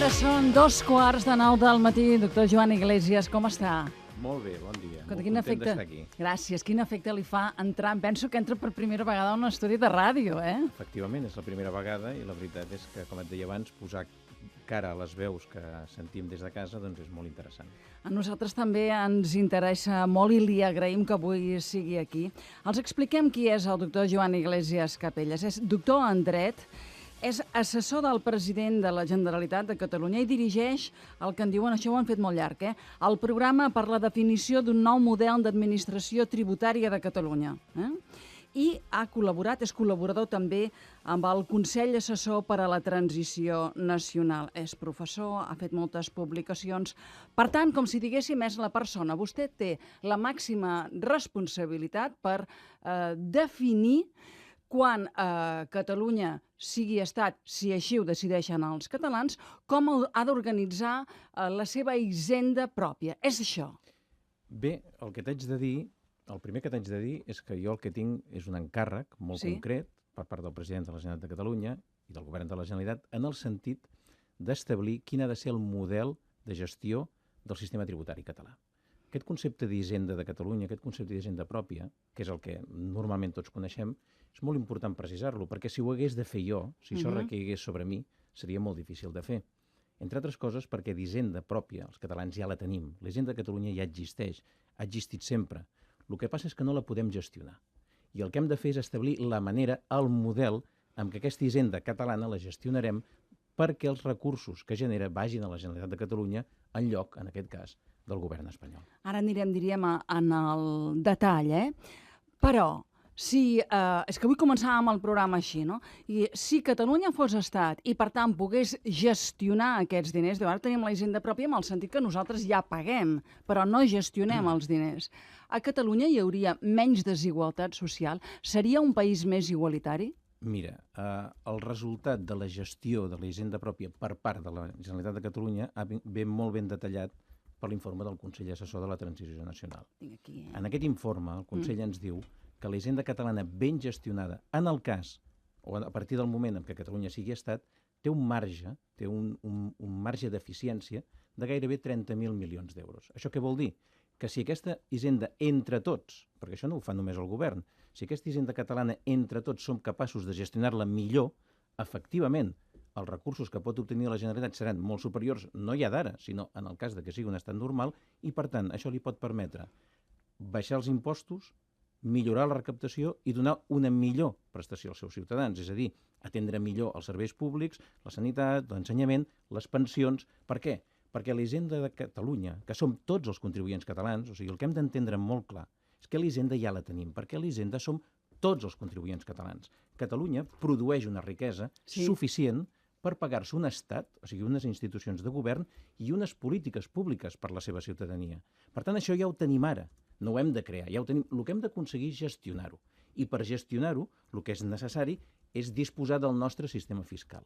Ara són 2:15 del matí. Doctor Joan Iglesias, com està? Molt bé, bon dia. Escolta, Molt quin content efecte... d'estar aquí. Gràcies. Quin efecte li fa entrar... Penso que entra per primera vegada a un estudi de ràdio, Efectivament, és la primera vegada i la veritat és que, com et deia abans, posar cara a les veus que sentim des de casa doncs és molt interessant. A nosaltres també ens interessa molt i li agraïm que avui sigui aquí. Els expliquem qui és el doctor Joan Iglesias Capellas. És doctor en dret, és assessor del president de la Generalitat de Catalunya i dirigeix el que en diuen, això ho han fet molt llarg, el programa per la definició d'un nou model d'administració tributària de Catalunya. I ha col·laborat, és col·laborador també amb el Consell Assessor per a la Transició Nacional. És professor, ha fet moltes publicacions. Per tant, com si diguéssim, és la persona. Vostè té la màxima responsabilitat per definir quan Catalunya sigui estat, si així ho decideixen els catalans, com ha d'organitzar la seva hisenda pròpia. És això. Bé, el que t'haig de dir, el primer que t'haig de dir és que jo el que tinc és un encàrrec molt concret per part del president de la Generalitat de Catalunya i del govern de la Generalitat en el sentit d'establir quin ha de ser el model de gestió del sistema tributari català. Aquest concepte d'hisenda de Catalunya, aquest concepte d'hisenda pròpia, que és el que normalment tots coneixem, és molt important precisar-lo, perquè si ho hagués de fer jo, si això recaigués sobre mi, seria molt difícil de fer. Entre altres coses perquè d'hisenda pròpia els catalans ja la tenim. L'hisenda de Catalunya ja existeix, ha existit sempre. El que passa és que no la podem gestionar. I el que hem de fer és establir la manera, el model, amb què aquesta hisenda catalana la gestionarem perquè els recursos que genera vagin a la Generalitat de Catalunya en lloc, en aquest cas, del govern espanyol. Ara anirem, diríem, en el detall, Però, si, és que vull començar amb el programa així, no? I si Catalunya fos estat i, per tant, pogués gestionar aquests diners, ara tenim la hisenda pròpia en el sentit que nosaltres ja paguem, però no gestionem els diners. A Catalunya hi hauria menys desigualtat social? Seria un país més igualitari? Mira, el resultat de la gestió de la hisenda pròpia per part de la Generalitat de Catalunya ve molt ben detallat per l'informe del Consell Assessor de la Transició Nacional. En aquest informe, el Consell ens diu que la hisenda catalana ben gestionada, en el cas, o a partir del moment en què Catalunya sigui estat, té un marge, té un marge d'eficiència de gairebé 30.000 milions d'euros. Això què vol dir? Que si aquesta hisenda entre tots, perquè això no ho fa només el govern, si aquesta hisenda catalana entre tots som capaços de gestionar-la millor, efectivament, els recursos que pot obtenir la Generalitat seran molt superiors, no ja d'ara, sinó en el cas de que sigui un estat normal, i per tant això li pot permetre baixar els impostos, millorar la recaptació i donar una millor prestació als seus ciutadans, és a dir, atendre millor els serveis públics, la sanitat, l'ensenyament, les pensions. Per què? Perquè la hisenda de Catalunya, que som tots els contribuents catalans, o sigui, el que hem d'entendre molt clar és que la hisenda ja la tenim, perquè la hisenda som tots els contribuents catalans. Catalunya produeix una riquesa suficient per pagar-se un estat, o sigui, unes institucions de govern i unes polítiques públiques per la seva ciutadania. Per tant, això ja ho tenim ara, no ho hem de crear, ja ho tenim. El que hem d'aconseguir és gestionar-ho. I per gestionar-ho, el que és necessari és disposar del nostre sistema fiscal.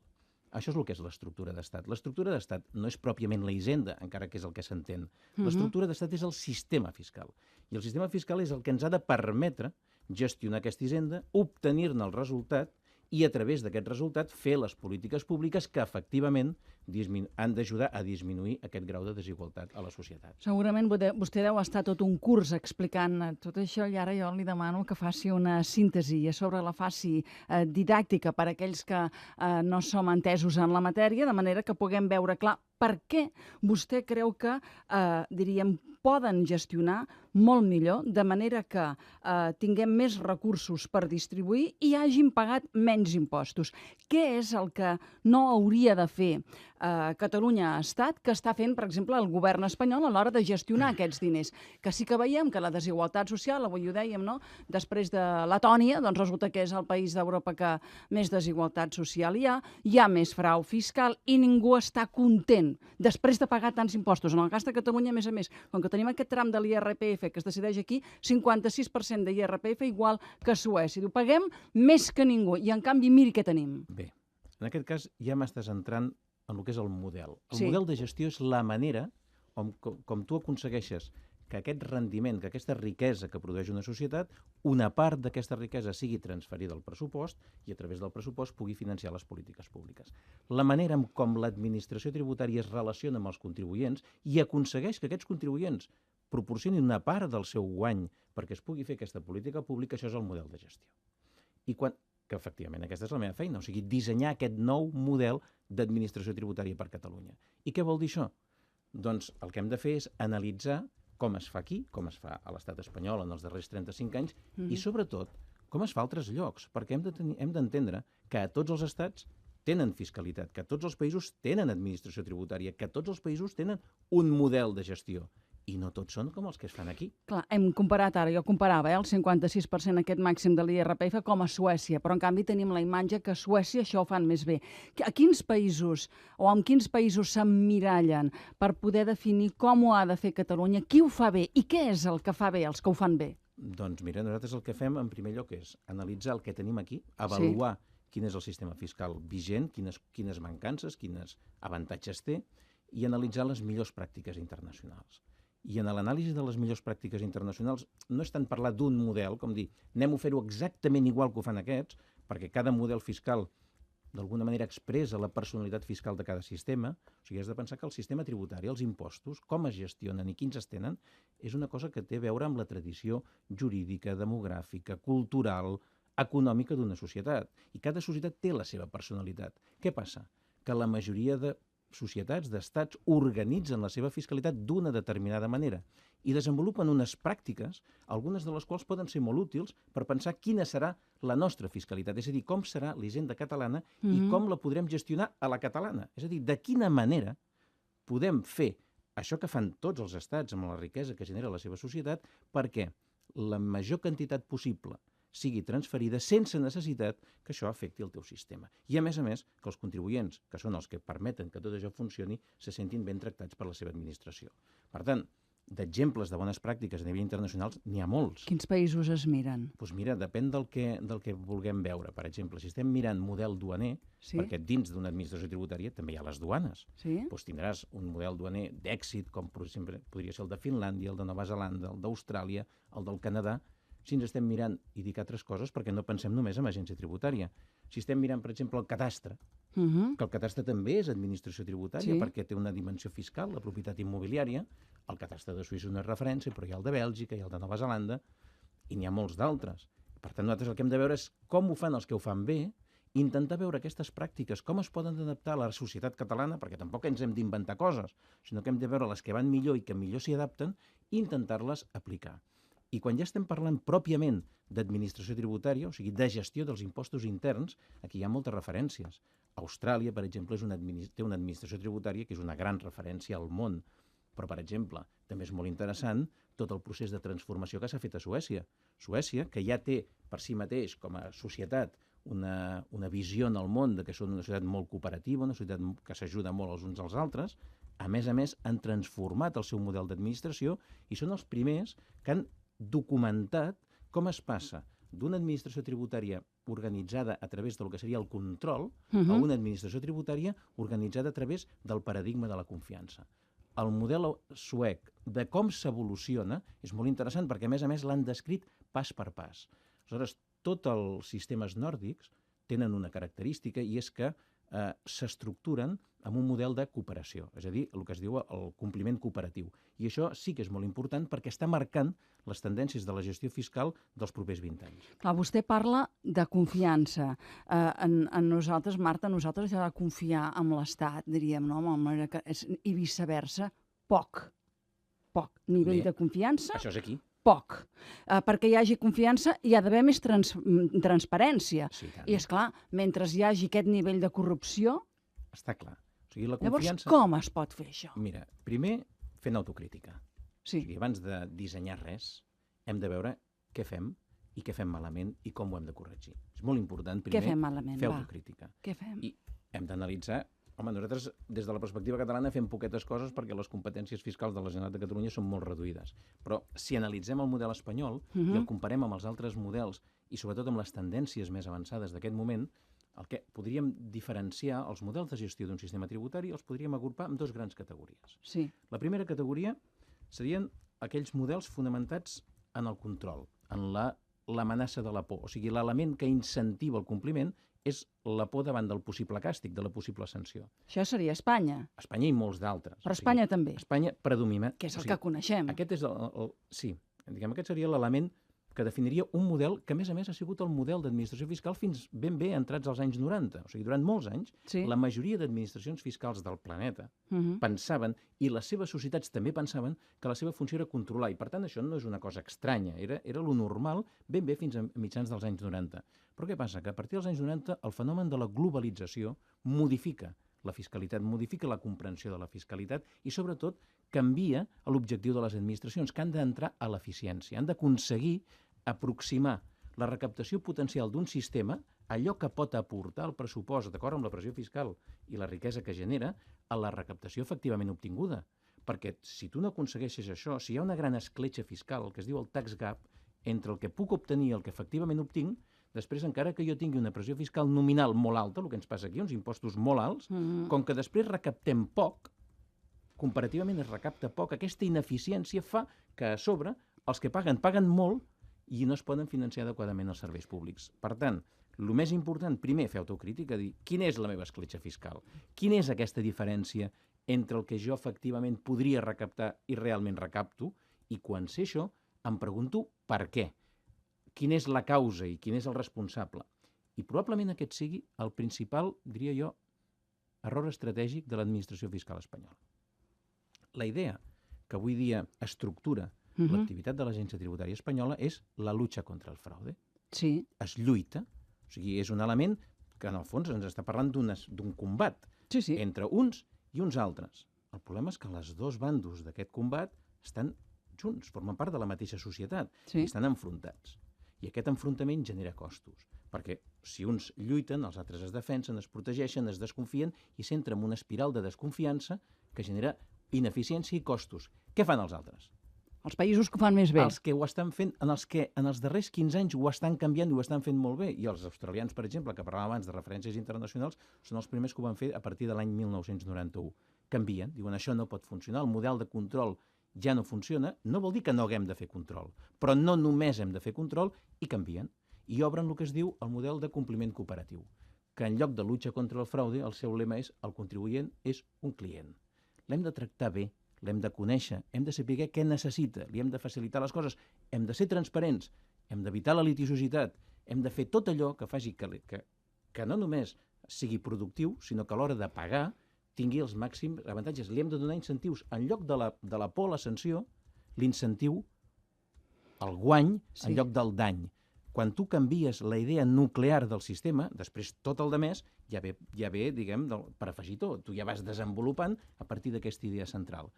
Això és el que és l'estructura d'estat. L'estructura d'estat no és pròpiament la hisenda, encara que és el que s'entén. L'estructura d'estat és el sistema fiscal. I el sistema fiscal és el que ens ha de permetre gestionar aquesta hisenda, obtenir-ne el resultat i a través d'aquest resultat fer les polítiques públiques que efectivament han d'ajudar a disminuir aquest grau de desigualtat a la societat. Segurament vostè deu estar tot un curs explicant tot això i ara jo li demano que faci una síntesi i a sobre la faci didàctica per a aquells que no som entesos en la matèria, de manera que puguem veure clar per què vostè creu que, diríem, poden gestionar molt millor, de manera que tinguem més recursos per distribuir i hagin pagat menys impostos. Què és el que no hauria de fer Catalunya Estat, que està fent, per exemple, el govern espanyol a l'hora de gestionar aquests diners? Que sí que veiem que la desigualtat social, avui ho dèiem, no? Després de Letònia, doncs resulta que és el país d'Europa que més desigualtat social hi ha més frau fiscal i ningú està content després de pagar tants impostos. En el cas de Catalunya, a més, com que tenim aquest tram de l'IRPF que es decideix aquí, 56% de IRPF igual que a Suècia. Ho paguem més que ningú i, en canvi, miri què tenim. Bé, en aquest cas ja m'estàs entrant en el que és el model. El model de gestió és la manera com tu aconsegueixes que aquest rendiment, que aquesta riquesa que produeix una societat, una part d'aquesta riquesa sigui transferida al pressupost i a través del pressupost pugui financiar les polítiques públiques. La manera en com l'administració tributària es relaciona amb els contribuents i aconsegueix que aquests contribuents proporcionin una part del seu guany perquè es pugui fer aquesta política pública, això és el model de gestió. Que efectivament aquesta és la meva feina, o sigui, dissenyar aquest nou model d'administració tributària per Catalunya. I què vol dir això? Doncs el que hem de fer és analitzar com es fa aquí, com es fa a l'estat espanyol en els darrers 35 anys i, sobretot, com es fa a altres llocs, perquè hem d'entendre que a tots els estats tenen fiscalitat, que tots els països tenen administració tributària, que tots els països tenen un model de gestió. I no tots són com els que es fan aquí. Clar, hem comparat ara, jo comparava el 56% aquest màxim de l'IRPF com a Suècia, però en canvi tenim la imatge que a Suècia això ho fan més bé. A quins països o en quins països s'emmirallen per poder definir com ho ha de fer Catalunya, qui ho fa bé i què és el que fa bé els que ho fan bé? Doncs mira, nosaltres el que fem en primer lloc és analitzar el que tenim aquí, avaluar quin és el sistema fiscal vigent, quines mancances, quins avantatges té, i analitzar les millors pràctiques internacionals. I en l'anàlisi de les millors pràctiques internacionals no és tant parlar d'un model, com dir, anem a fer-ho exactament igual que ho fan aquests, perquè cada model fiscal d'alguna manera expressa la personalitat fiscal de cada sistema. O sigui, has de pensar que el sistema tributari, els impostos, com es gestionen i quins es tenen, és una cosa que té a veure amb la tradició jurídica, demogràfica, cultural, econòmica d'una societat. I cada societat té la seva personalitat. Què passa? Que la majoria de societats, d'estats, organitzen la seva fiscalitat d'una determinada manera i desenvolupen unes pràctiques, algunes de les quals poden ser molt útils per pensar quina serà la nostra fiscalitat, és a dir, com serà l'hisenda catalana i com la podrem gestionar a la catalana. És a dir, de quina manera podem fer això que fan tots els estats amb la riquesa que genera la seva societat perquè la major quantitat possible sigui transferida sense necessitat que això afecti el teu sistema. I, a més, que els contribuents, que són els que permeten que tot això funcioni, se sentin ben tractats per la seva administració. Per tant, d'exemples de bones pràctiques a nivell internacional n'hi ha molts. Quins països es miren? Doncs mira, depèn del que vulguem veure. Per exemple, si estem mirant model duaner, perquè dins d'una administració tributària també hi ha les duanes, doncs tindràs un model duaner d'èxit, com per exemple podria ser el de Finlàndia, el de Nova Zelanda, el d'Austràlia, el del Canadà. Si ens estem mirant, i dic altres coses, perquè no pensem només en agència tributària. Si estem mirant, per exemple, el cadastre, que el cadastre també és administració tributària perquè té una dimensió fiscal, la propietat immobiliària. El cadastre de Suïssa és una referència, però hi ha el de Bèlgica, hi ha el de Nova Zelanda, i n'hi ha molts d'altres. Per tant, nosaltres el que hem de veure és com ho fan els que ho fan bé, intentar veure aquestes pràctiques, com es poden adaptar a la societat catalana, perquè tampoc ens hem d'inventar coses, sinó que hem de veure les que van millor i que millor s'hi adapten i intentar-les aplicar. I quan ja estem parlant pròpiament d'administració tributària, o sigui, de gestió dels impostos interns, aquí hi ha moltes referències. Austràlia, per exemple, té una administració tributària que és una gran referència al món. Però, per exemple, també és molt interessant tot el procés de transformació que s'ha fet a Suècia. Suècia, que ja té per si mateix, com a societat, una visió en el món de que són una societat molt cooperativa, una societat que s'ajuda molt els uns als altres, a més, han transformat el seu model d'administració i són els primers que han documentat com es passa d'una administració tributària organitzada a través del que seria el control a una administració tributària organitzada a través del paradigma de la confiança. El model suec de com s'evoluciona és molt interessant perquè, a més, l'han descrit pas per pas. Aleshores, tots els sistemes nòrdics tenen una característica i és que s'estructuren amb un model de cooperació, és a dir, el que es diu el compliment cooperatiu. I això sí que és molt important perquè està marcant les tendències de la gestió fiscal dels propers 20 anys. Clar, vostè parla de confiança. En nosaltres, Marta, nosaltres ja de confiar en l'Estat, diríem, no? I viceversa, poc. Nivell de confiança... Això és aquí. Poc. Perquè hi hagi confiança hi ha d'haver més transparència. Sí, i, esclar, mentre hi hagi aquest nivell de corrupció... Està clar. O sigui, la Llavors, confiança... com es pot fer això? Mira, primer, fent autocrítica. Sí. O sigui, abans de dissenyar res, hem de veure què fem i què fem malament i com ho hem de corregir. És molt important, primer, fer autocrítica. Què fem? I hem d'analitzar... Home, nosaltres, des de la perspectiva catalana, fem poquetes coses perquè les competències fiscals de la Generalitat de Catalunya són molt reduïdes. Però si analitzem el model espanyol i el comparem amb els altres models i sobretot amb les tendències més avançades d'aquest moment, el que podríem diferenciar els models de gestió d'un sistema tributari els podríem agrupar en dos grans categories. Sí. La primera categoria serien aquells models fonamentats en el control, en l'amenaça de la por. O sigui, l'element que incentiva el compliment és la por davant del possible càstig, de la possible sanció. Això seria Espanya. Espanya i molts d'altres. Però Espanya també. Espanya predomina. Que és el que coneixem. Aquest és sí, diguem, aquest seria l'element que definiria un model que, a més, ha sigut el model d'administració fiscal fins ben bé entrats als anys 90. O sigui, durant molts anys, la majoria d'administracions fiscals del planeta pensaven, i les seves societats també pensaven, que la seva funció era controlar. I, per tant, això no és una cosa estranya. Era lo normal ben bé fins a mitjans dels anys 90. Però què passa? Que a partir dels anys 90 el fenomen de la globalització modifica la fiscalitat, modifica la comprensió de la fiscalitat i, sobretot, canvia l'objectiu de les administracions, que han d'entrar a l'eficiència, han d'aconseguir aproximar la recaptació potencial d'un sistema, allò que pot aportar el pressupost, d'acord amb la pressió fiscal i la riquesa que genera, a la recaptació efectivament obtinguda. Perquè si tu no aconsegueixes això, si hi ha una gran escletxa fiscal, el que es diu el tax gap, entre el que puc obtenir i el que efectivament obtinc, després, encara que jo tingui una pressió fiscal nominal molt alta, el que ens passa aquí, uns impostos molt alts, com que després recaptem poc, comparativament es recapta poc, aquesta ineficiència fa que a sobre els que paguen molt i no es poden financiar adequadament els serveis públics. Per tant, el més important, primer, fer autocrítica, dir quina és la meva escletxa fiscal, quina és aquesta diferència entre el que jo efectivament podria recaptar i realment recapto, i quan sé això, em pregunto per què, quina és la causa i quin és el responsable. I probablement aquest sigui el principal, diria jo, error estratègic de l'administració fiscal espanyola. La idea que avui dia estructura l'activitat de l'Agència Tributària Espanyola és la lluita contra el fraude. Sí. Es lluita, o sigui, és un element que en el fons ens està parlant d'un combat entre uns i uns altres. El problema és que els dos bandos d'aquest combat estan junts, formen part de la mateixa societat, i estan enfrontats. I aquest enfrontament genera costos, perquè si uns lluiten, els altres es defensen, es protegeixen, es desconfien i s'entra en una espiral de desconfiança que genera ineficiència i costos. Què fan els altres? Els països que ho fan més bé. Els que ho estan fent, en els darrers 15 anys ho estan canviant i ho estan fent molt bé. I els australians, per exemple, que parlàvem abans de referències internacionals, són els primers que ho van fer a partir de l'any 1991. Canvien, diuen això no pot funcionar, el model de control ja no funciona, no vol dir que no haguem de fer control, però no només hem de fer control, i canvien. I obren el que es diu el model de compliment cooperatiu, que en lloc de lluita contra el fraude, el seu lema és el contribuent és un client. L'hem de tractar bé, l'hem de conèixer, hem de saber què necessita, li hem de facilitar les coses, hem de ser transparents, hem d'evitar la litigiositat, hem de fer tot allò que faci que no només sigui productiu, sinó que a l'hora de pagar tingui els màxims avantatges. Li hem de donar incentius. En lloc de la por a la sanció, l'incentiu, el guany, en lloc del dany. Quan tu canvies la idea nuclear del sistema, després tot el demés ja ve, diguem, per afegitó. Tu ja vas desenvolupant a partir d'aquesta idea central.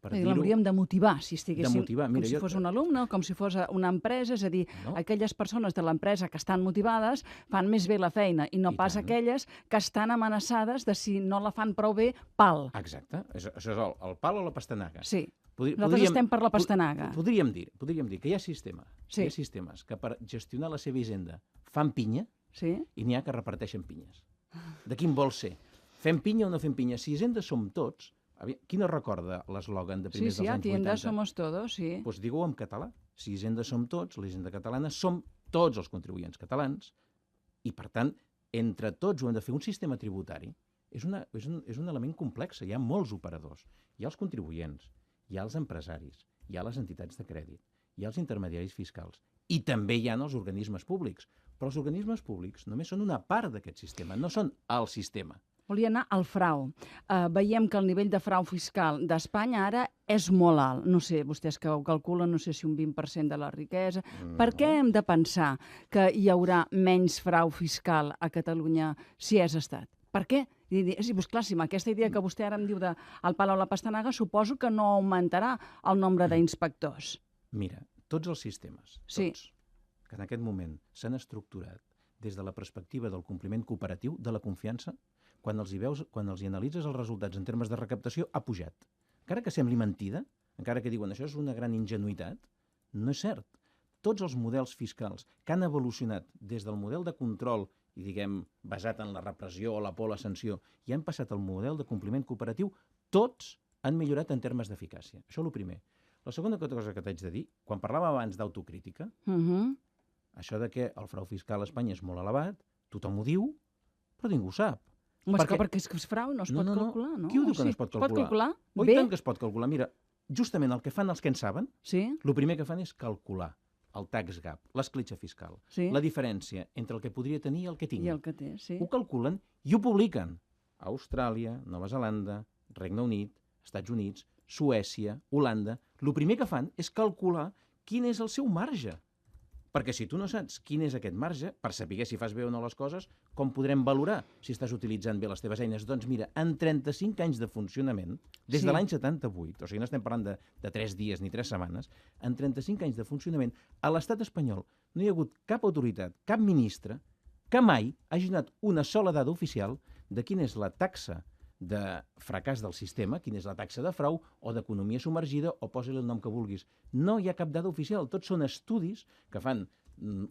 L'hauríem de motivar, si estiguéssim com si fos un alumne, com si fos una empresa, és a dir, aquelles persones de l'empresa que estan motivades fan més bé la feina i no pas aquelles que estan amenaçades de si no la fan prou bé, pal. Exacte, això és el pal o la pastanaga. Sí. Nosaltres estem per la pastanaga. Podríem dir que hi ha sistemes que per gestionar la seva hisenda fan pinya i n'hi ha que reparteixen pinyes. De quin vol ser? Fem pinya o no fem pinya? Si hisenda som tots, qui no recorda l'eslògan de primers dels anys 80? Sí, Hacienda somos todos, sí. Doncs digue-ho en català. Si hisenda som tots, la hisenda catalana, som tots els contribuents catalans i, per tant, entre tots ho hem de fer. Un sistema tributari és un element complex. Hi ha molts operadors. Hi ha els contribuents, hi ha els empresaris, hi ha les entitats de crèdit, hi ha els intermediaris fiscals i també hi ha els organismes públics. Però els organismes públics només són una part d'aquest sistema, no són el sistema. Volia anar al frau. Veiem que el nivell de frau fiscal d'Espanya ara és molt alt. No sé, vostès que ho calculen, no sé si un 20% de la riquesa. Per què hem de pensar que hi haurà menys frau fiscal a Catalunya si és estat? Per què? Doncs clar, si amb aquesta idea que vostè ara em diu del pal o la pastanaga, suposo que no augmentarà el nombre d'inspectors. Mira, tots els sistemes, tots, que en aquest moment s'han estructurat des de la perspectiva del compliment cooperatiu, de la confiança, quan els hi analitzes els resultats en termes de recaptació, ha pujat. Encara que sembli mentida, encara que diuen això és una gran ingenuïtat, no és cert. Tots els models fiscals que han evolucionat des del model de control i, diguem, basat en la repressió o la por a la sanció, i han passat al model de compliment cooperatiu, tots han millorat en termes d'eficàcia. Això és el primer. La segona cosa que t'haig de dir, quan parlàvem abans d'autocrítica, això de que el frau fiscal a Espanya és molt elevat, tothom ho diu, però ningú ho sap. Perquè és que és frau, no es pot calcular, no? Qui ho diu que no es pot calcular? Es pot calcular? Oh, i tant que es pot calcular. Mira, justament el que fan els que en saben, el primer que fan és calcular el tax gap, l'escletxa fiscal, la diferència entre el que podria tenir i el que tingui. I el que té, sí. Ho calculen i ho publiquen. Austràlia, Nova Zelanda, Regne Unit, Estats Units, Suècia, Holanda... El primer que fan és calcular quin és el seu marge. Perquè si tu no saps quin és aquest marge, per saber si fas bé o no les coses, com podrem valorar si estàs utilitzant bé les teves eines? Doncs mira, en 35 anys de funcionament, des de l'any 78, o sigui, no estem parlant de 3 dies ni 3 setmanes, en 35 anys de funcionament, a l'estat espanyol no hi ha hagut cap autoritat, cap ministre, que mai hagi donat una sola dada oficial de quina és la taxa de fracàs del sistema, quina és la taxa de frau o d'economia submergida o posa-li el nom que vulguis. No hi ha cap dada oficial, tots són estudis que fan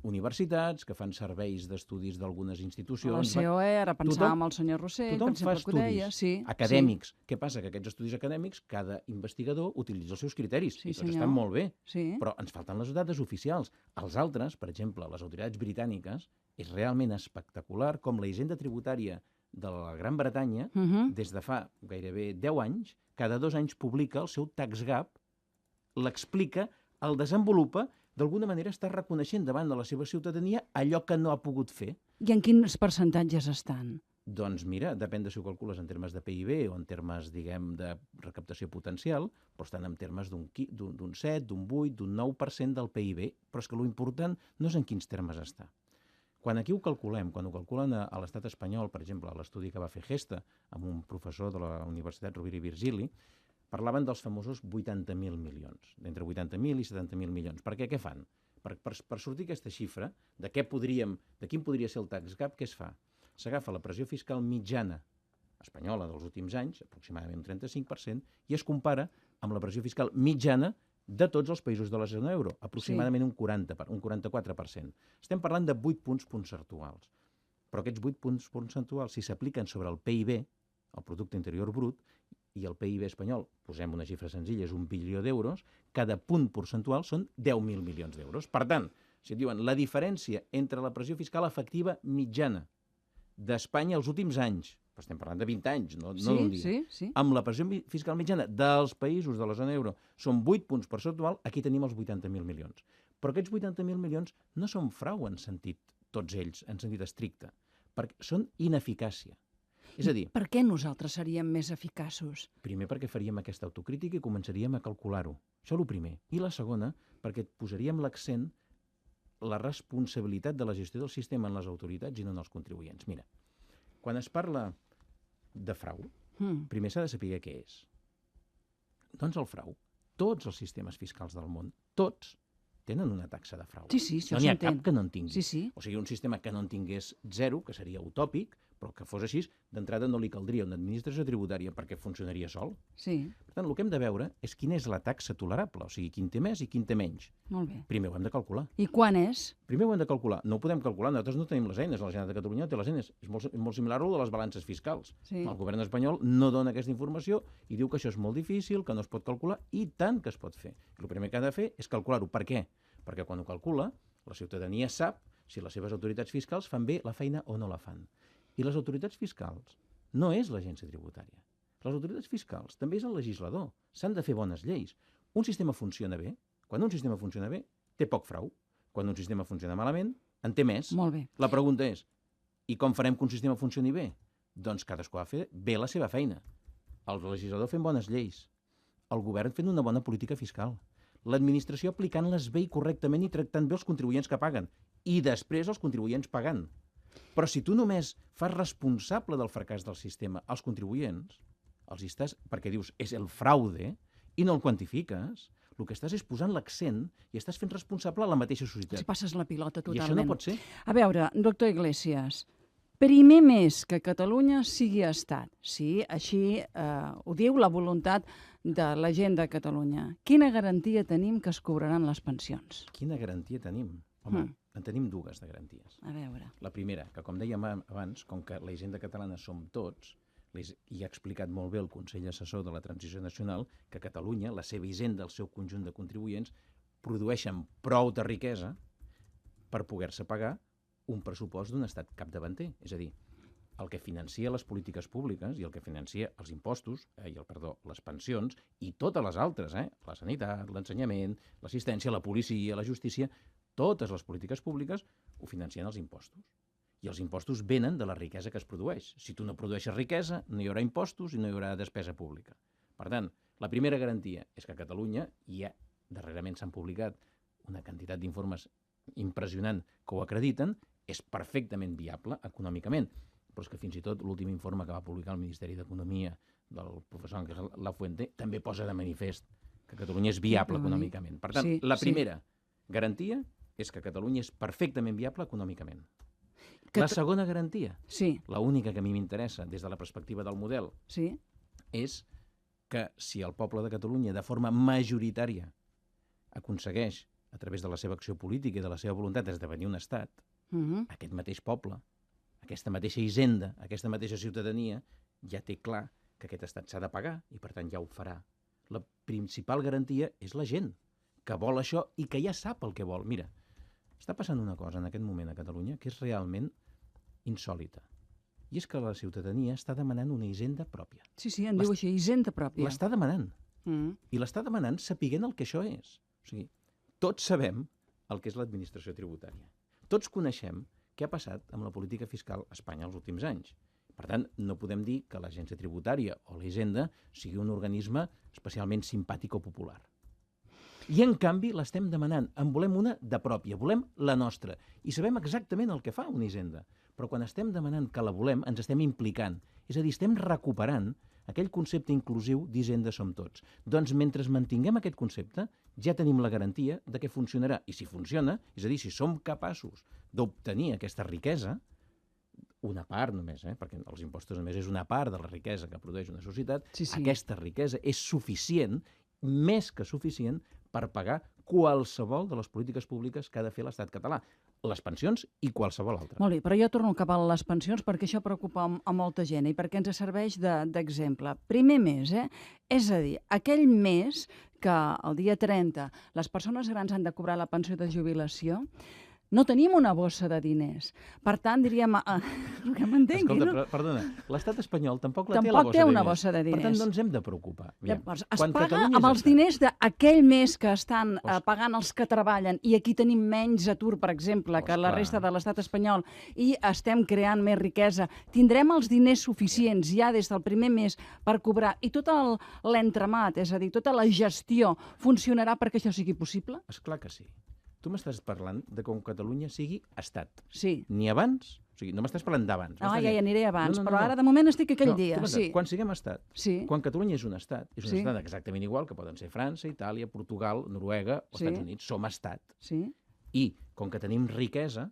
universitats, que fan serveis d'estudis d'algunes institucions. La COE, ara pensàvem el senyor Rossell, tothom fa estudis acadèmics. Sí. Què passa? Que aquests estudis acadèmics, cada investigador utilitza els seus criteris, i tots senyor. estan molt bé, però ens falten les dades oficials. Els altres, per exemple, les autoritats britàniques, és realment espectacular com la hisenda tributària de la Gran Bretanya, des de fa gairebé 10 anys, cada 2 anys publica el seu tax gap, l'explica, el desenvolupa, d'alguna manera està reconeixent davant de la seva ciutadania allò que no ha pogut fer. I en quins percentatges estan? Doncs mira, depèn de si ho calcules en termes de PIB o en termes, diguem, de recaptació potencial, però estan en termes d'un 7, d'un 8, d'un 9% del PIB, però és que l'important no és en quins termes està. Quan aquí ho calculem, quan ho calculen a l'estat espanyol, per exemple, a l'estudi que va fer Gesta amb un professor de la Universitat Rovira i Virgili, parlaven dels famosos 80.000 milions, d'entre 80.000 i 70.000 milions. Per què? Què fan? Per sortir aquesta xifra, de quin podria ser el tax gap, què es fa? S'agafa la pressió fiscal mitjana espanyola dels últims anys, aproximadament un 35%, i es compara amb la pressió fiscal mitjana de tots els països de la zona euro, aproximadament un 44%. Estem parlant de 8 punts percentuals. Però aquests 8 punts percentuals, si s'apliquen sobre el PIB, el Producte Interior Brut, i el PIB espanyol, posem una xifra senzilla, és 1 bilió d'euros, cada punt percentual són 10.000 milions d'euros. Per tant, si et diuen la diferència entre la pressió fiscal efectiva mitjana d'Espanya els últims anys, però estem parlant de 20 anys, no d'un dia, amb la pressió fiscal mitjana dels països de la zona euro són 8 punts percentuals, aquí tenim els 80.000 milions. Però aquests 80.000 milions no són frau en sentit, tots ells, en sentit estricte, perquè són ineficàcia. És a dir... Per què nosaltres seríem més eficaços? Primer, perquè faríem aquesta autocrítica i començaríem a calcular-ho. Això és el primer. I la segona, perquè posaríem l'accent la responsabilitat de la gestió del sistema en les autoritats i no en els contribuents. Mira, quan es parla de frau, primer s'ha de saber què és. Doncs el frau, tots els sistemes fiscals del món, tots tenen una taxa de frau. Sí, això no n'hi ha cap que no en tingui. Sí. O sigui, un sistema que no en tingués 0, que seria utòpic, però que fos així, d'entrada no li caldria una administració tributària perquè funcionaria sol. Sí. Per tant, el que hem de veure és quina és la taxa tolerable, o sigui, quin té més i quin té menys. Molt bé. Primer ho hem de calcular. I quan és? Primer ho hem de calcular. No ho podem calcular, nosaltres no tenim les eines, la Generalitat de Catalunya no té les eines. És molt similar a de les balances fiscals. Sí. El govern espanyol no dona aquesta informació i diu que això és molt difícil, que no es pot calcular, i tant que es pot fer. El primer que ha de fer és calcular-ho. Per què? Perquè quan ho calcula, la ciutadania sap si les seves autoritats fiscals fan bé la feina o no la fan. I les autoritats fiscals no és l'agència tributària. Les autoritats fiscals també és el legislador. S'han de fer bones lleis. Un sistema funciona bé. Quan un sistema funciona bé, té poc frau. Quan un sistema funciona malament, en té més. Molt bé. La pregunta és, i com farem que un sistema funcioni bé? Doncs cadascú ha de fer bé la seva feina. El legislador fent bones lleis. El govern fent una bona política fiscal. L'administració aplicant-les bé i correctament i tractant bé els contribuents que paguen. I després els contribuents pagant. Però si tu només fas responsable del fracàs del sistema als contribuents, els estàs, perquè dius és el fraude, i no el quantifiques, el que estàs és posant l'accent i estàs fent responsable a la mateixa societat. Si passes la pilota totalment. I això no pot ser. A veure, doctor Iglesias, primer més que Catalunya sigui estat. Sí, així ho diu la voluntat de la gent de Catalunya. Quina garantia tenim que es cobraran les pensions? Quina garantia tenim? Home, en tenim dues de garanties. A veure. La primera, que com dèiem abans, com que la hisenda catalana som tots, i ha explicat molt bé el Consell Assessor de la Transició Nacional que Catalunya, la seva hisenda, el seu conjunt de contribuents, produeixen prou de riquesa per poder-se pagar un pressupost d'un estat capdavanter. És a dir, el que financia les polítiques públiques i el que financia els impostos, les pensions i totes les altres, la sanitat, l'ensenyament, l'assistència, la policia, la justícia, totes les polítiques públiques ho financien els impostos. I els impostos venen de la riquesa que es produeix. Si tu no produeixes riquesa, no hi haurà impostos i no hi haurà despesa pública. Per tant, la primera garantia és que a Catalunya, i darrerament s'han publicat una quantitat d'informes impressionant que ho acrediten, és perfectament viable econòmicament. Però és que fins i tot l'últim informe que va publicar el Ministeri d'Economia del professor Ángel Lafuente també posa de manifest que Catalunya és viable econòmicament. Per tant, la primera garantia és que Catalunya és perfectament viable econòmicament. La segona garantia, l'única que a mi m'interessa des de la perspectiva del model, és que si el poble de Catalunya de forma majoritària aconsegueix, a través de la seva acció política i de la seva voluntat d'esdevenir un estat, aquest mateix poble, aquesta mateixa hisenda, aquesta mateixa ciutadania, ja té clar que aquest estat s'ha de pagar i, per tant, ja ho farà. La principal garantia és la gent, que vol això i que ja sap el que vol. Mira, està passant una cosa en aquest moment a Catalunya que és realment insòlita. I és que la ciutadania està demanant una hisenda pròpia. Sí, en diu així, hisenda pròpia. L'està demanant. I l'està demanant sapiguent el que això és. O sigui, tots sabem el que és l'administració tributària. Tots coneixem què ha passat amb la política fiscal a Espanya els últims anys. Per tant, no podem dir que l'agència tributària o la hisenda sigui un organisme especialment simpàtic o popular. I, en canvi, l'estem demanant. En volem una de pròpia, volem la nostra. I sabem exactament el que fa una hisenda. Però quan estem demanant que la volem, ens estem implicant. És a dir, estem recuperant aquell concepte inclusiu d'hisenda som tots. Doncs mentre mantinguem aquest concepte, ja tenim la garantia de que funcionarà. I si funciona, és a dir, si som capaços d'obtenir aquesta riquesa, una part només, perquè els impostos només és una part de la riquesa que produeix una societat, aquesta riquesa és suficient, més que suficient, per pagar qualsevol de les polítiques públiques que ha de fer l'estat català. Les pensions i qualsevol altra. Molt bé, però jo torno cap a les pensions perquè això preocupa a molta gent i perquè ens serveix d'exemple. Primer mes, és a dir, aquell mes que el dia 30 les persones grans han de cobrar la pensió de jubilació, no tenim una bossa de diners. Per tant, diríem... que m'entenguin, no? Escolta, perdona, l'estat espanyol tampoc té una bossa de diners. Per tant, no ens hem de preocupar. Llavors, es paga amb els diners d'aquell mes que estan pagant els que treballen i aquí tenim menys atur, per exemple, que la resta de l'estat espanyol i estem creant més riquesa. Tindrem els diners suficients ja des del primer mes per cobrar i tot l'entramat, és a dir, tota la gestió funcionarà perquè això sigui possible? Esclar que sí. Tu m'estàs parlant de com Catalunya sigui estat. Sí. Ni abans, o sigui, no m'estàs parlant d'abans. Ja hi aniré abans, però ara de moment estic aquell dia. Quan siguem estat, quan Catalunya és un estat exactament igual que poden ser França, Itàlia, Portugal, Noruega o Estats Units, som estat. I com que tenim riquesa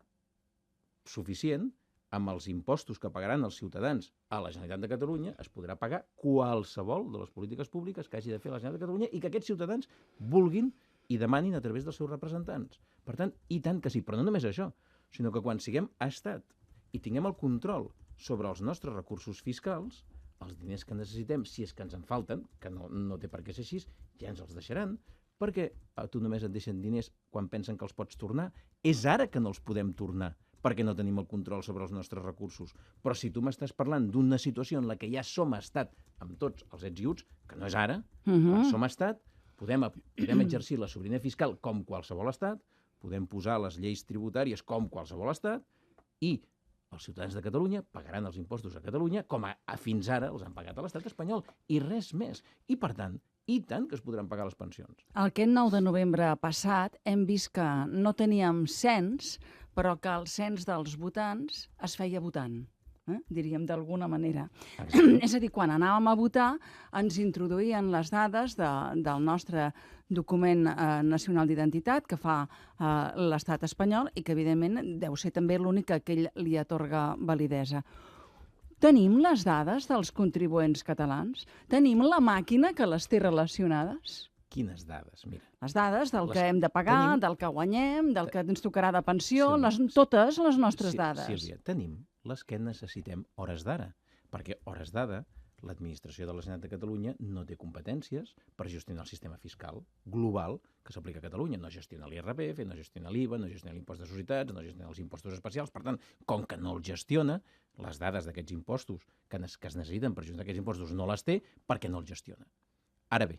suficient, amb els impostos que pagaran els ciutadans a la Generalitat de Catalunya es podrà pagar qualsevol de les polítiques públiques que hagi de fer la Generalitat de Catalunya i que aquests ciutadans vulguin i demanin a través dels seus representants. Per tant, i tant que sí, però no només això, sinó que quan siguem estat i tinguem el control sobre els nostres recursos fiscals, els diners que necessitem, si és que ens en falten, que no té per què ser així, ja ens els deixaran, perquè a tu només et deixen diners quan pensen que els pots tornar. És ara que no els podem tornar, perquè no tenim el control sobre els nostres recursos. Però si tu m'estàs parlant d'una situació en la que ja som estat amb tots els ets i uts, que no és ara, som estat, podem exercir la sobirania fiscal com qualsevol estat, podem posar les lleis tributàries com qualsevol estat i els ciutadans de Catalunya pagaran els impostos a Catalunya com fins ara els han pagat a l'estat espanyol i res més. I per tant, que es podran pagar les pensions. Aquest 9 de novembre passat hem vist que no teníem cens, però que el cens dels votants es feia votant. Diríem d'alguna manera. És a dir, quan anàvem a votar ens introduïen les dades del nostre document nacional d'identitat que fa l'estat espanyol i que evidentment deu ser també l'únic que aquell li atorga validesa. Tenim les dades dels contribuents catalans? Tenim la màquina que les té relacionades? Quines dades? Mira. Les dades del que hem de pagar, del que guanyem, del que ens tocarà de pensió, totes les nostres dades. Sílvia, tenim les que necessitem hores d'ara, perquè, hores d'ara, l'administració de la Generalitat de Catalunya no té competències per gestionar el sistema fiscal global que s'aplica a Catalunya. No gestiona l'IRPF, no gestiona l'IVA, no gestiona l'impost de societats, no gestiona els impostos especials. Per tant, com que no el gestiona, les dades d'aquests impostos que es necessiten per gestionar aquests impostos no les té perquè no els gestiona. Ara bé,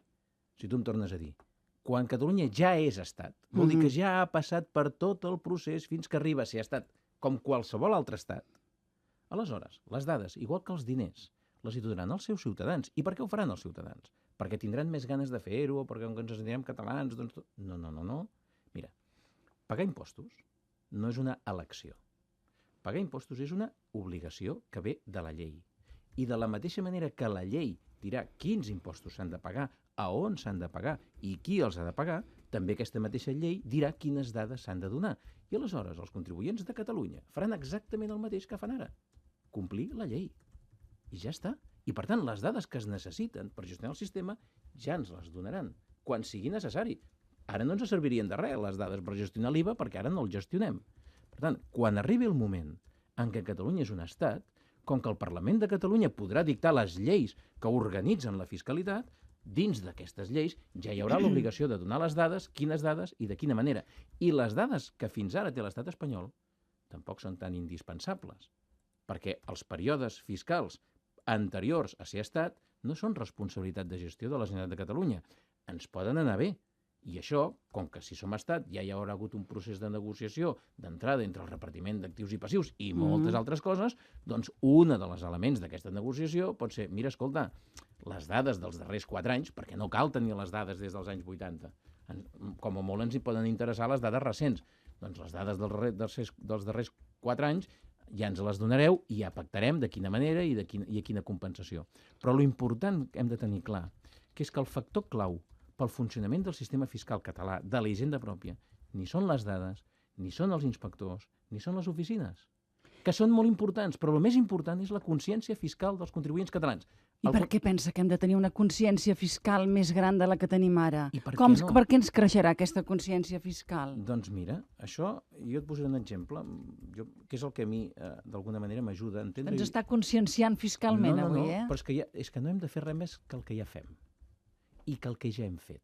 si tu em tornes a dir, quan Catalunya ja és estat, vol dir que ja ha passat per tot el procés fins que arriba a ser estat com qualsevol altre estat, aleshores, les dades, igual que els diners, les hi donaran els seus ciutadans. I per què ho faran els ciutadans? Perquè tindran més ganes de fer-ho o perquè ens sentirem catalans? Doncs... No. Mira, pagar impostos no és una elecció. Pagar impostos és una obligació que ve de la llei. I de la mateixa manera que la llei dirà quins impostos s'han de pagar, a on s'han de pagar i qui els ha de pagar, també aquesta mateixa llei dirà quines dades s'han de donar. I aleshores els contribuents de Catalunya faran exactament el mateix que fan ara. Complir la llei. I ja està. I, per tant, les dades que es necessiten per gestionar el sistema ja ens les donaran, quan sigui necessari. Ara no ens servirien de res les dades per gestionar l'IVA perquè ara no el gestionem. Per tant, quan arribi el moment en què Catalunya és un estat, com que el Parlament de Catalunya podrà dictar les lleis que organitzen la fiscalitat, dins d'aquestes lleis ja hi haurà l'obligació de donar les dades, quines dades i de quina manera. I les dades que fins ara té l'estat espanyol tampoc són tan indispensables, perquè els períodes fiscals anteriors a ser estat no són responsabilitat de gestió de la Generalitat de Catalunya. Ens poden anar bé. I això, com que si som estat ja hi haurà hagut un procés de negociació d'entrada entre el repartiment d'actius i passius i moltes altres coses, doncs un dels elements d'aquesta negociació pot ser, mira, escolta, les dades dels darrers 4 anys, perquè no cal tenir les dades des dels anys 80, com a molt ens hi poden interessar les dades recents, doncs les dades dels darrers 4 anys ja ens les donareu i ja pactarem de quina manera i a quina compensació. Però l'important que hem de tenir clar que és que el factor clau pel funcionament del sistema fiscal català, de la hisenda pròpia, ni són les dades, ni són els inspectors, ni són les oficines, que són molt importants, però el més important és la consciència fiscal dels contribuents catalans. I per què pensa que hem de tenir una consciència fiscal més gran de la que tenim ara? I per què no? Per què ens creixerà aquesta consciència fiscal? Doncs mira, això, jo et posaré un exemple, que és el que a mi, d'alguna manera, m'ajuda a entendre... Ens està conscienciant fiscalment avui, eh? Però és que no hem de fer res més que el que ja fem i que el que ja hem fet.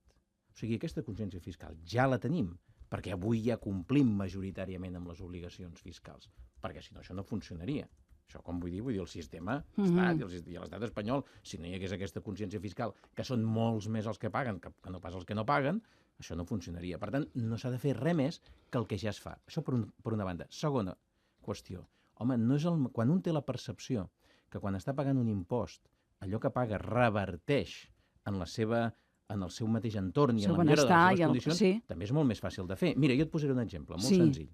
O sigui, aquesta consciència fiscal ja la tenim, perquè avui ja complim majoritàriament amb les obligacions fiscals, perquè si no això no funcionaria. Això, com vull dir, el sistema estat i l'estat espanyol, si no hi hagués aquesta consciència fiscal, que són molts més els que paguen que no pas els que no paguen, això no funcionaria. Per tant, no s'ha de fer res més que el que ja es fa. Això per una banda. Segona qüestió. Home, quan un té la percepció que quan està pagant un impost, allò que paga reverteix en el seu mateix entorn i en la millora de les seves condicions, també és molt més fàcil de fer. Mira, jo et posaré un exemple molt senzill.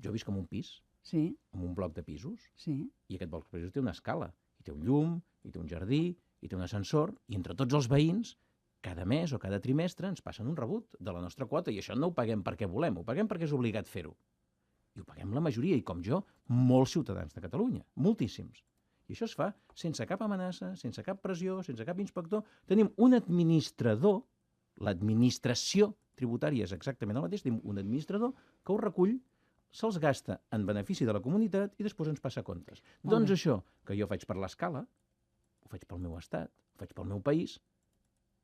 Jo visc en un pis, en un bloc de pisos, i aquest bloc de pisos té una escala, i té un llum, i té un jardí, i té un ascensor, i entre tots els veïns, cada mes o cada trimestre ens passen un rebut de la nostra quota, i això no ho paguem perquè volem, ho paguem perquè és obligat fer-ho. I ho paguem la majoria, i com jo, molts ciutadans de Catalunya, moltíssims. I això es fa sense cap amenaça, sense cap pressió, sense cap inspector. Tenim un administrador, l'administració tributària és exactament el mateix, tenim un administrador que ho recull, se'ls gasta en benefici de la comunitat i després ens passa comptes. Doncs això que jo faig per l'escala, ho faig pel meu estat, ho faig pel meu país,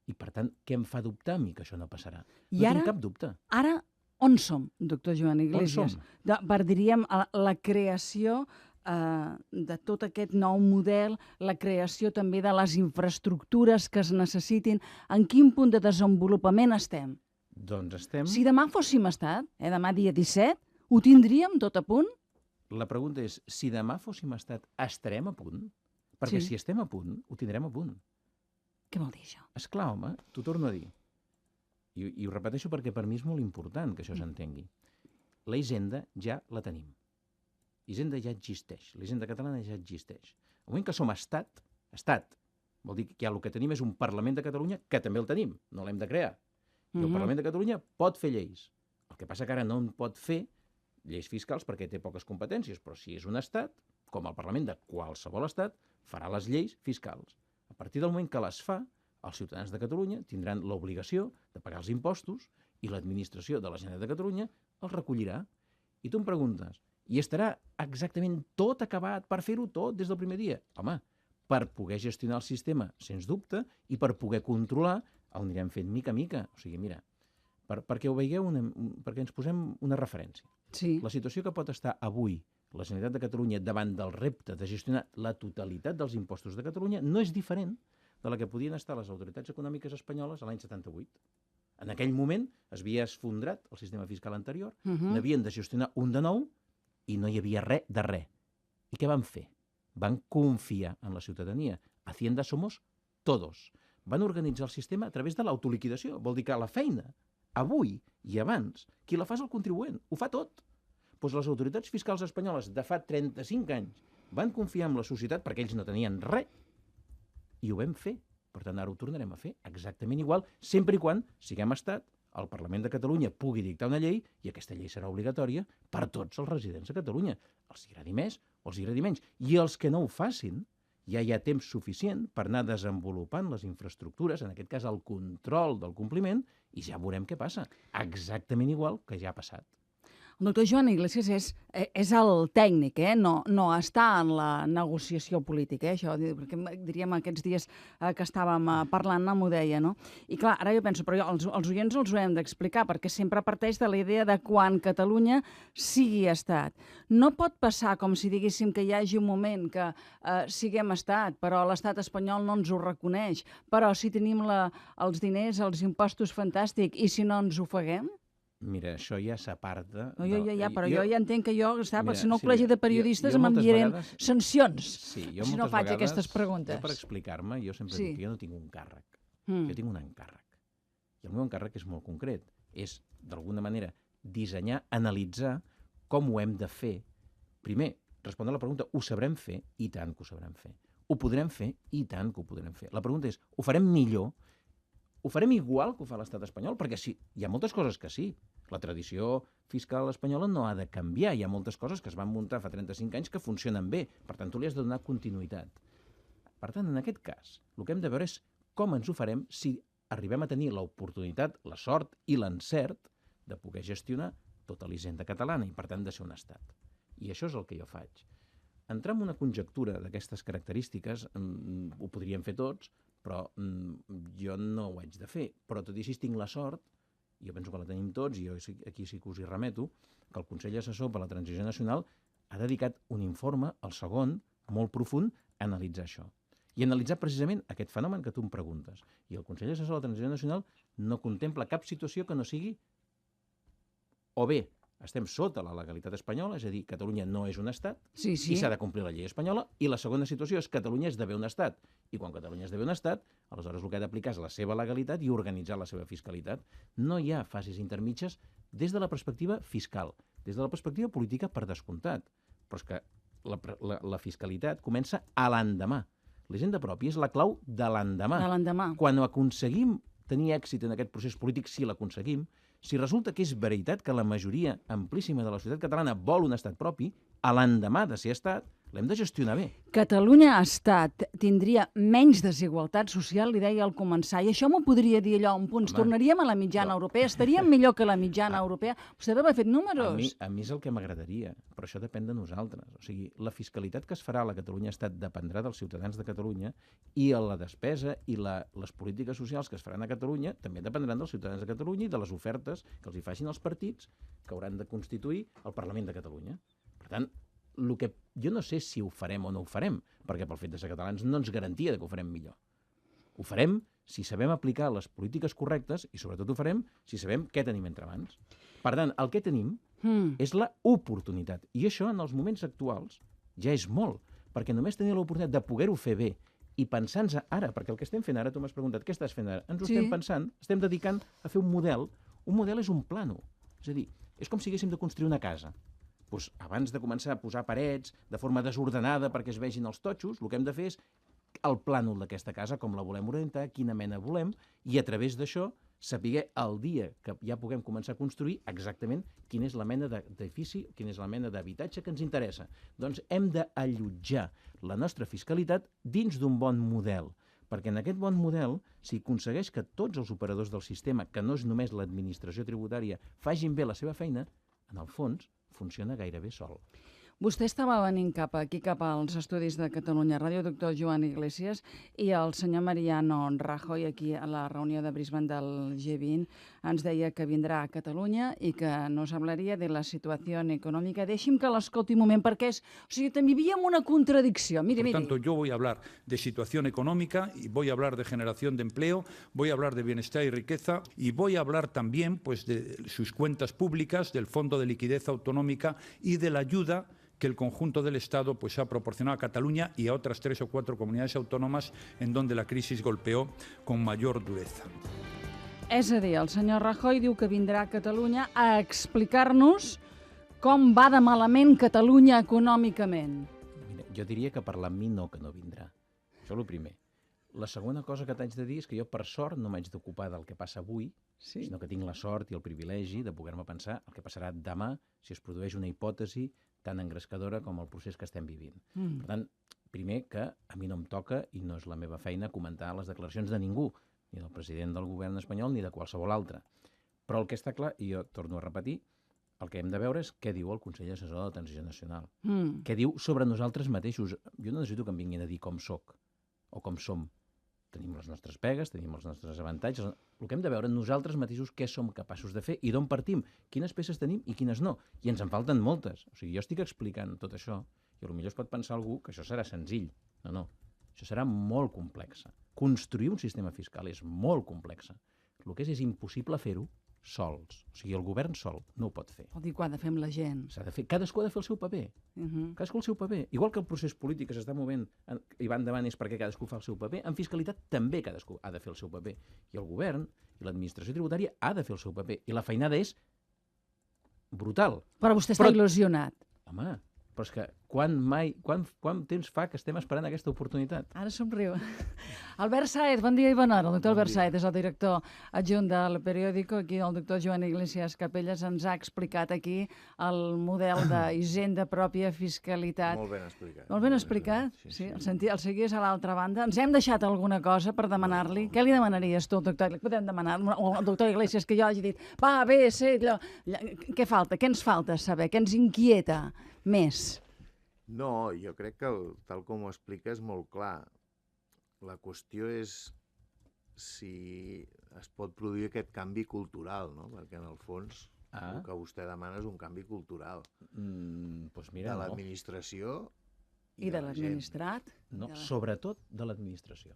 i per tant, què em fa dubtar a mi que això no passarà? No tinc cap dubte. Ara, on som, doctor Joan Iglesias? Diríem, la creació de tot aquest nou model, la creació també de les infraestructures que es necessitin. En quin punt de desenvolupament estem? Doncs estem... Si demà fóssim estat, demà dia 17, ho tindríem tot a punt? La pregunta és, si demà fóssim estat, estarem a punt? Perquè si estem a punt, ho tindrem a punt. Què vol dir això? Esclar, home, t'ho torno a dir. I ho repeteixo perquè per mi és molt important que això s'entengui. La hisenda ja la tenim. Hisenda ja existeix, la hisenda catalana ja existeix. Al moment que som estat, vol dir que el que tenim és un Parlament de Catalunya, que també el tenim, no l'hem de crear. I el Parlament de Catalunya pot fer lleis. El que passa que ara no en pot fer lleis fiscals perquè té poques competències, però si és un estat, com el Parlament de qualsevol estat, farà les lleis fiscals. A partir del moment que les fa, els ciutadans de Catalunya tindran l'obligació de pagar els impostos i l'administració de la Generalitat de Catalunya els recollirà. I tu em preguntes, i estarà exactament tot acabat per fer-ho tot des del primer dia? Home, per poder gestionar el sistema, sens dubte, i per poder controlar, el anirem fent mica a mica. O sigui, mira, perquè ho veieu, perquè ens posem una referència. Sí. La situació que pot estar avui la Generalitat de Catalunya davant del repte de gestionar la totalitat dels impostos de Catalunya no és diferent de la que podien estar les autoritats econòmiques espanyoles a l'any 78. En aquell moment es havia esfondrat el sistema fiscal anterior, n'havien de gestionar un de nou i no hi havia res de res. I què van fer? Van confiar en la ciutadania. Hacienda somos todos. Van organitzar el sistema a través de l'autoliquidació. Vol dir que la feina, avui i abans, qui la fa és el contribuent. Ho fa tot. Doncs les autoritats fiscals espanyoles de fa 35 anys van confiar en la societat perquè ells no tenien res i ho vam fer. Per tant, ara ho tornarem a fer exactament igual, sempre i quan siguem estat, el Parlament de Catalunya pugui dictar una llei i aquesta llei serà obligatòria per a tots els residents de Catalunya. Els agradi més o els agradi menys. I els que no ho facin, ja hi ha temps suficient per anar desenvolupant les infraestructures, en aquest cas el control del compliment, i ja veurem què passa. Exactament igual que ja ha passat. El doctor Joan Iglesias és el tècnic, no està en la negociació política, això, perquè diríem aquests dies que estàvem parlant m'ho deia, no? I clar, ara jo penso, però els oients els ho hem d'explicar, perquè sempre parteix de la idea de quan Catalunya sigui estat. No pot passar com si diguéssim que hi hagi un moment que siguem estat, però l'estat espanyol no ens ho reconeix, però si tenim els diners, els impostos fantàstic, i si no ens ofeguem? Mira, això ja s'aparta... Però jo ja entenc que si no el col·legi de periodistes m'enviarem sancions si no faig aquestes preguntes. Jo per explicar-me, jo sempre dic que jo no tinc un càrrec, jo tinc un encàrrec. I el meu encàrrec és molt concret. És, d'alguna manera, dissenyar, analitzar com ho hem de fer. Primer, respondre a la pregunta, ho sabrem fer? I tant que ho sabrem fer. Ho podrem fer? I tant que ho podrem fer. La pregunta és, ho farem millor? Ho farem igual que ho fa l'estat espanyol? Perquè sí, hi ha moltes coses que sí. La tradició fiscal espanyola no ha de canviar. Hi ha moltes coses que es van muntar fa 35 anys que funcionen bé. Per tant, tu li has de donar continuïtat. Per tant, en aquest cas, el que hem de veure és com ens ho farem si arribem a tenir l'oportunitat, la sort i l'encert de poder gestionar tota l'hisenda catalana i, per tant, de ser un estat. I això és el que jo faig. Entrar en una conjectura d'aquestes característiques ho podríem fer tots, però jo no ho haig de fer. Però tot i així tinc la sort, jo penso que la tenim tots, i jo aquí sí que us hi remeto, que el Consell Assessor per a la Transició Nacional ha dedicat un informe, el segon, molt profund, a analitzar això. I analitzar precisament aquest fenomen que tu em preguntes. I el Consell Assessor de la Transició Nacional no contempla cap situació que no sigui o bé estem sota la legalitat espanyola, és a dir, Catalunya no és un estat, i s'ha de complir la llei espanyola, i la segona situació és que Catalunya esdevé un estat. I quan Catalunya esdevé un estat, aleshores el que ha d'aplicar és la seva legalitat i organitzar la seva fiscalitat. No hi ha fases intermitges des de la perspectiva fiscal, des de la perspectiva política per descomptat. Però és que la fiscalitat comença a l'endemà. L'hisenda pròpia és la clau de l'endemà. Quan aconseguim tenir èxit en aquest procés polític, si l'aconseguim, si resulta que és veritat que la majoria amplíssima de la societat catalana vol un estat propi, a l'endemà de ser estat, l'hem de gestionar bé. Catalunya estat tindria menys desigualtat social, li deia al començar, i això m'ho podria dir allò, un punt, tornaríem a la mitjana europea, estaríem millor que la mitjana europea. Vostè deu haver fet números. A mi és el que m'agradaria, però això depèn de nosaltres. O sigui, la fiscalitat que es farà a la Catalunya estat dependrà dels ciutadans de Catalunya i la despesa i les polítiques socials que es faran a Catalunya també dependran dels ciutadans de Catalunya i de les ofertes que els hi facin els partits que hauran de constituir el Parlament de Catalunya. Per tant, jo no sé si ho farem o no ho farem, perquè pel fet de ser catalans no ens garantia que ho farem millor. Ho farem si sabem aplicar les polítiques correctes i sobretot ho farem si sabem què tenim entre mans. Per tant, el que tenim és la oportunitat. I això, en els moments actuals, ja és molt, perquè només tenir l'oportunitat de poder-ho fer bé i pensar-nos ara, perquè el que estem fent ara, tu m'has preguntat, què estàs fent ara? Ens ho estem pensant, estem dedicant a fer un model. Un model és un plano. És a dir, és com si haguéssim de construir una casa. Doncs abans de començar a posar parets de forma desordenada perquè es vegin els totxos, el que hem de fer és el plànol d'aquesta casa, com la volem orientar, quina mena volem, i a través d'això saber el dia que ja puguem començar a construir exactament quina és la mena d'edifici, quina és la mena d'habitatge que ens interessa. Doncs hem d'allotjar la nostra fiscalitat dins d'un bon model, perquè en aquest bon model, si aconsegueix que tots els operadors del sistema, que no és només l'administració tributària, facin bé la seva feina, en el fons, funciona gairebé sol. Vostè estava venint cap aquí, cap als estudis de Catalunya Ràdio, doctor Joan Iglesias, i el senyor Mariano Rajoy, aquí a la reunió de Brisbane del G20, ens deia que vindrà a Catalunya i que nos hablaria de la situació econòmica. Deixi'm que l'escolti un moment, perquè o sigui, també hi havia una contradicció. Miri, Por tanto, yo voy a hablar de situación económica y voy a hablar de generación de empleo, voy a hablar de bienestar y riqueza y voy a hablar también pues, de sus cuentas públicas, del Fondo de Liquidez Autonómica y de la ayuda que el conjunto del Estado pues, ha proporcionado a Cataluña y a otras 3 o 4 comunidades autónomas en donde la crisis golpeó con mayor dureza. És a dir, el senyor Rajoy diu que vindrà a Catalunya a explicar-nos com va de malament Catalunya econòmicament. Mira, jo diria que parlar amb mi no, que no vindrà. Això és el primer. La segona cosa que t'haig de dir és que jo, per sort, no m'haig d'ocupar del que passa avui, sinó que tinc la sort i el privilegi de poder-me pensar el que passarà demà si es produeix una hipòtesi tan engrescadora com el procés que estem vivint. Per tant, primer que a mi no em toca i no és la meva feina comentar les declaracions de ningú, ni del president del govern espanyol ni de qualsevol altre. Però el que està clar, i jo torno a repetir, el que hem de veure és què diu el Consell Assessor de la Transició Nacional. Què diu sobre nosaltres mateixos. Jo no necessito que em vinguin a dir com soc o com som. Tenim les nostres pegues, tenim els nostres avantatges. El que hem de veure nosaltres mateixos què som capaços de fer i d'on partim, quines peces tenim i quines no. I ens en falten moltes. O sigui, jo estic explicant tot això i potser es pot pensar algú que això serà senzill. No, no. Això serà molt complex. Construir un sistema fiscal és molt complex. El que és impossible fer-ho sols. O sigui, el govern sol no ho pot fer. Vol dir que ho ha de fer amb la gent. S'ha de fer. Cadascú ha de fer el seu paper. Cadascú el seu paper. Igual que el procés polític que s'està movent i va endavant és perquè cadascú fa el seu paper, en fiscalitat també cadascú ha de fer el seu paper. I el govern i l'administració tributària ha de fer el seu paper. I la feinada és brutal. Però vostè està il·lusionat. Home, però és que quant temps fa que estem esperant aquesta oportunitat? Ara somriu. Albert Sáez, bon dia i bona hora. El doctor Albert Sáez és el director adjunt del periòdico. Aquí el doctor Joan Iglesias Capelles ens ha explicat aquí el model d'hisenda pròpia, fiscalitat. Molt ben explicat. Molt ben explicat? Sí. El seguís a l'altra banda. Ens hem deixat alguna cosa per demanar-li? Què li demanaries tu, doctor? Podem demanar al doctor Iglesias que jo hagi dit va, bé, sí, què falta? Què ens falta saber? Què ens inquieta més? No, jo crec que tal com ho explica és molt clar. La qüestió és si es pot produir aquest canvi cultural, no? Perquè en el fons el que vostè demana és un canvi cultural. Doncs mira, de l'administració i de l'administrat. No, sobretot de l'administració.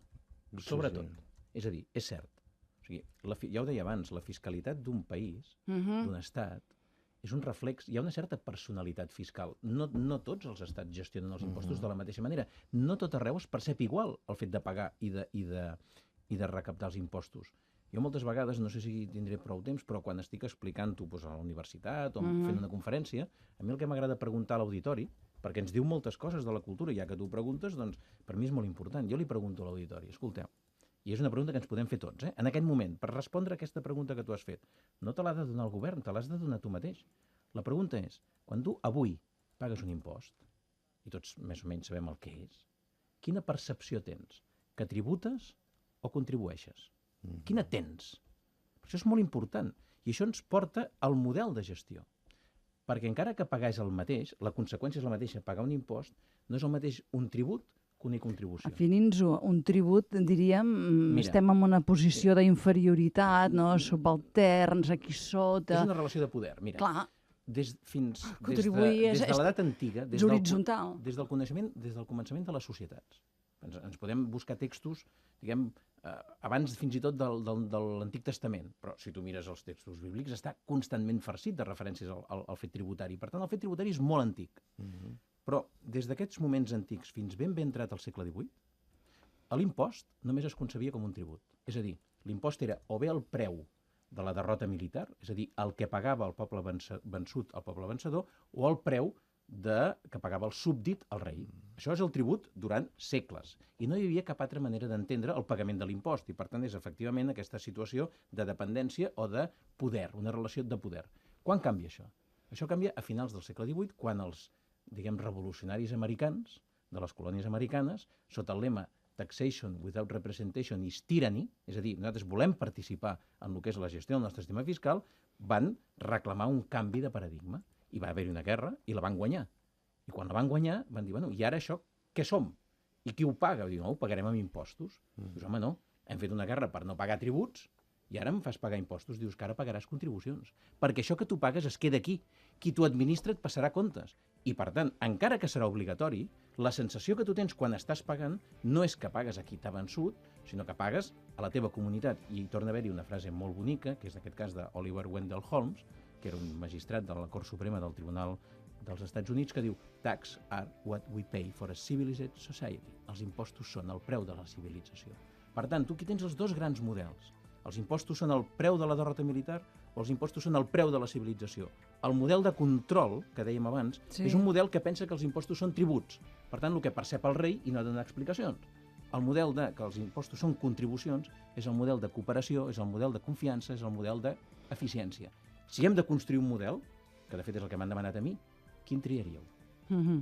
Sobretot. És a dir, és cert. O sigui, ja ho deia abans, la fiscalitat d'un país, d'un estat, és un reflex, hi ha una certa personalitat fiscal. No tots els estats gestionen els impostos de la mateixa manera. No tot arreu es percep igual el fet de pagar i de recaptar els impostos. Jo moltes vegades, no sé si tindré prou temps, però quan estic explicant-ho a la universitat o fent una conferència, a mi el que m'agrada preguntar a l'auditori, perquè ens diu moltes coses de la cultura, ja que tu preguntes, doncs per mi és molt important. Jo li pregunto a l'auditori, escolteu, i és una pregunta que ens podem fer tots, en aquest moment, per respondre a aquesta pregunta que tu has fet. No te l'ha de donar el govern, te l'has de donar tu mateix. La pregunta és, quan tu avui pagues un impost, i tots més o menys sabem el que és, quina percepció tens? Que tributes o contribueixes? Quina tens? Això és molt important. I això ens porta al model de gestió. Perquè encara que pagués el mateix, la conseqüència és la mateixa, pagar un impost no és el mateix un tribut que una contribució. Afini'ns-ho, un tribut, diríem, estem en una posició d'inferioritat, no? Subalterns, aquí sota. És una relació de poder, mira. Clar. Des de l'edat antiga, des horitzontal. Des del començament de les societats. Ens podem buscar textos, diguem, abans fins i tot de l'Antic Testament, però si tu mires els textos bíblics està constantment farcit de referències al fet tributari. Per tant, el fet tributari és molt antic. Però des d'aquests moments antics fins ben entrat al segle XVIII, l'impost només es concebia com un tribut. És a dir, l'impost era o bé el preu de la derrota militar, és a dir, el que pagava el poble vençut al poble vencedor, o el preu que pagava el súbdit al rei. Això és el tribut durant segles. I no hi havia cap altra manera d'entendre el pagament de l'impost. I, per tant, és efectivament aquesta situació de dependència o de poder, una relació de poder. Quan canvia això? Això canvia a finals del segle XVIII, quan els, diguem, revolucionaris americans, de les colònies americanes, sota el lema Taxation without representation is tyranny, és a dir, nosaltres volem participar en el que és la gestió del nostre sistema fiscal, van reclamar un canvi de paradigma. I va haver-hi una guerra i la van guanyar. I quan la van guanyar, van dir, bueno, i ara això què som? I qui ho paga? Diu, no, ho pagarem amb impostos. Dius, home, no, hem fet una guerra per no pagar tributs i ara em fas pagar impostos. Dius que ara pagaràs contribucions. Perquè això que tu pagues es queda aquí. Qui t'ho administra et passarà comptes. I, per tant, encara que serà obligatori, la sensació que tu tens quan estàs pagant no és que pagues a qui t'ha vençut, sinó que pagues a la teva comunitat. I torna a haver-hi una frase molt bonica, que és d'aquest cas d'Oliver Wendell Holmes, que era un magistrat de la Cort Suprema del Tribunal dels Estats Units, que diu "Tax are what we pay for a civilized society". Els impostos són el preu de la civilització. Per tant, tu aquí tens els dos grans models. Els impostos són el preu de la derrota militar o els impostos són el preu de la civilització. El model de control, que dèiem abans, és un model que pensa que els impostos són tributs. Per tant, el que percep el rei i no ha de donar explicacions. El model de que els impostos són contribucions és el model de cooperació, és el model de confiança, és el model d'eficiència. Si hem de construir un model, que de fet és el que m'han demanat a mi, quin triaríeu?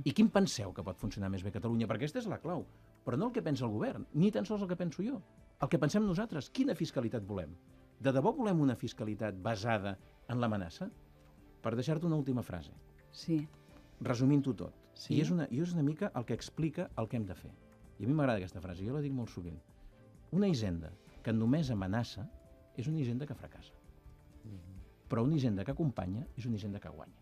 I quin penseu que pot funcionar més bé a Catalunya? Perquè aquesta és la clau. Però no el que pensa el govern, ni tan sols el que penso jo. El que pensem nosaltres. Quina fiscalitat volem? De debò volem una fiscalitat basada en l'amenaça? Per deixar-te una última frase. Sí. Resumint-ho tot. I és una mica el que explica el que hem de fer. I a mi m'agrada aquesta frase, jo la dic molt sovint. Una hisenda que només amenaça és una hisenda que fracassa. Però una hisenda que acompanya és una hisenda que guanya.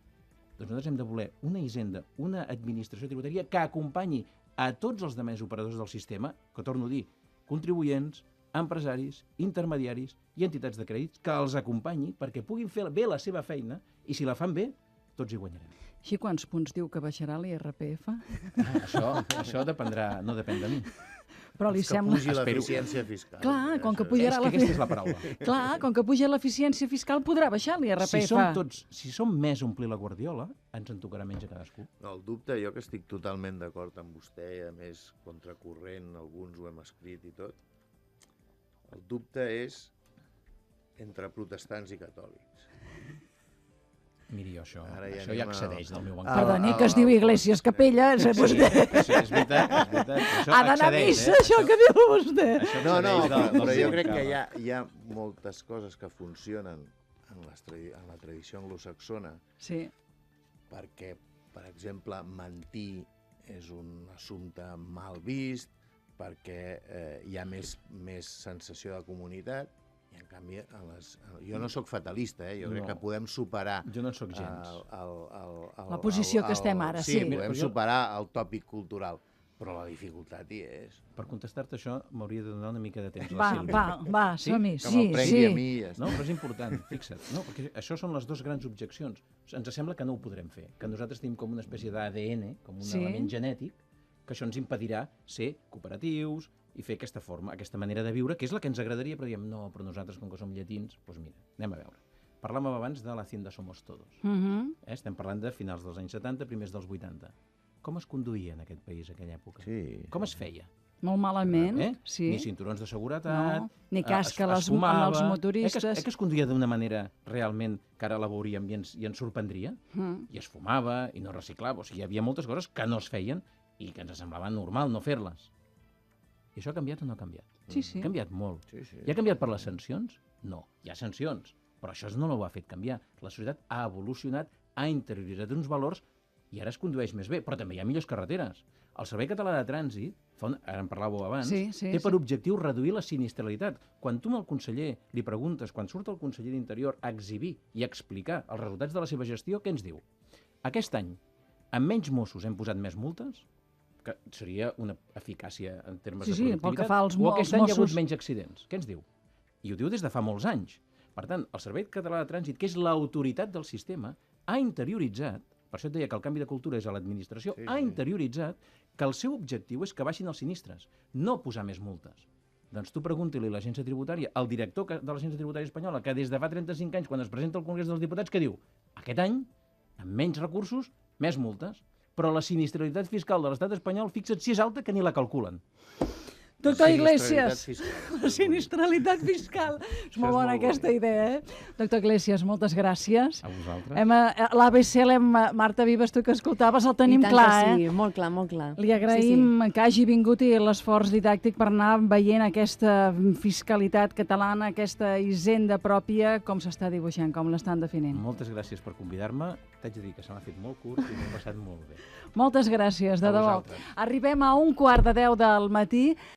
Doncs nosaltres hem de voler una hisenda, una administració tributària que acompanyi a tots els demés operadors del sistema, que torno a dir, contribuents, empresaris, intermediaris i entitats de crèdit, que els acompanyi perquè puguin fer bé la seva feina i si la fan bé, tots hi guanyarem. Així quants punts diu que baixarà l'IRPF? Això dependrà, no depèn de mi. Però li sembla... Que pugi l'eficiència fiscal. Clar, com que pujarà aquesta és la paraula. Clar, com que puja l'eficiència fiscal podrà baixar l'IRPF. Si som més omplir la guardiola, ens en tocarà menys a cadascú. No, el dubte, jo que estic totalment d'acord amb vostè, a més contracorrent, alguns ho hem escrit i tot, el dubte és entre protestants i catòlics. Miri, això ja excedeix del meu banc. Perdoni, que es diu Iglesias Capella. Sí, és veritat. Ha d'anar a missa, això que diu vostè. No, però jo crec que hi ha moltes coses que funcionen en la tradició anglosaxona perquè, per exemple, mentir és un assumpte mal vist, perquè hi ha més sensació de comunitat. I, en canvi, jo no sóc fatalista, jo crec que podem superar... Jo no en sóc gens. La posició que estem ara, sí. Sí, podem superar el tòpic cultural, però la dificultat hi és. Per contestar-te això m'hauria de donar una mica de temps. Va, som-hi. Que me'l prengui a mi i ja està. No, però és important, fixa't. No, perquè això són les dues grans objeccions. Ens sembla que no ho podrem fer, que nosaltres tenim com una espècie d'ADN, com un element genètic, que això ens impedirà ser cooperatius, i fer aquesta forma, aquesta manera de viure, que és la que ens agradaria, però diem, no, però nosaltres, com que som llatins, doncs mira, anem a veure. Parlàvem abans de la Hacienda Somos Todos. Estem parlant de finals dels anys 70, primers dels 80. Com es conduïa en aquest país a aquella època? Com es feia? Molt malament, sí. Ni cinturons de seguretat, ni casca als motoristes. Que es conduïa d'una manera realment que ara la veuríem i ens sorprendria, i es fumava, i no reciclava, o sigui, hi havia moltes coses que no es feien i que ens semblava normal no fer-les. I això ha canviat o no ha canviat? Sí. Ha canviat molt. I ha canviat per les sancions? No, hi ha sancions, però això no ho ha fet canviar. La societat ha evolucionat, ha interioritzat uns valors i ara es condueix més bé, però també hi ha millors carreteres. El Servei Català de Trànsit, ara en parlàveu abans, té per objectiu reduir la sinistralitat. Quan tu al conseller li preguntes, quan surt el conseller d'Interior a exhibir i explicar els resultats de la seva gestió, què ens diu? Aquest any, amb menys Mossos hem posat més multes, que seria una eficàcia en termes de productivitat, pel que fa als o aquest any hi ha hagut Mossos... menys accidents. Què ens diu? I ho diu des de fa molts anys. Per tant, el Servei Català de Trànsit, que és l'autoritat del sistema, ha interioritzat, per això et deia que el canvi de cultura és a l'administració, ha interioritzat que el seu objectiu és que baixin els sinistres, no posar més multes. Doncs tu pregunti-li a l'agència tributària, al director de l'agència tributària espanyola, que des de fa 35 anys, quan es presenta al Congrés dels Diputats, que diu, aquest any, amb menys recursos, més multes, però la sinistralitat fiscal de l'estat espanyol, fixa't si és alta que ni la calculen. Doctor Sinistralitat Iglesias, fiscal. la sinistralitat fiscal. És molt bona aquesta idea, Doctor Iglesias, moltes gràcies. A vosaltres. L'ABC, Marta Vives, tu que escoltaves, el tenim I tant clar, que sí, molt clar, molt clar. Li agraïm que hagi vingut i l'esforç didàctic per anar veient aquesta fiscalitat catalana, aquesta hisenda pròpia, com s'està dibuixant, com l'estan definint. Moltes gràcies per convidar-me. T'haig de dir que se m'ha fet molt curt i m'he passat molt bé. Moltes gràcies, de A debò. vosaltres. Arribem a 1:15 del matí.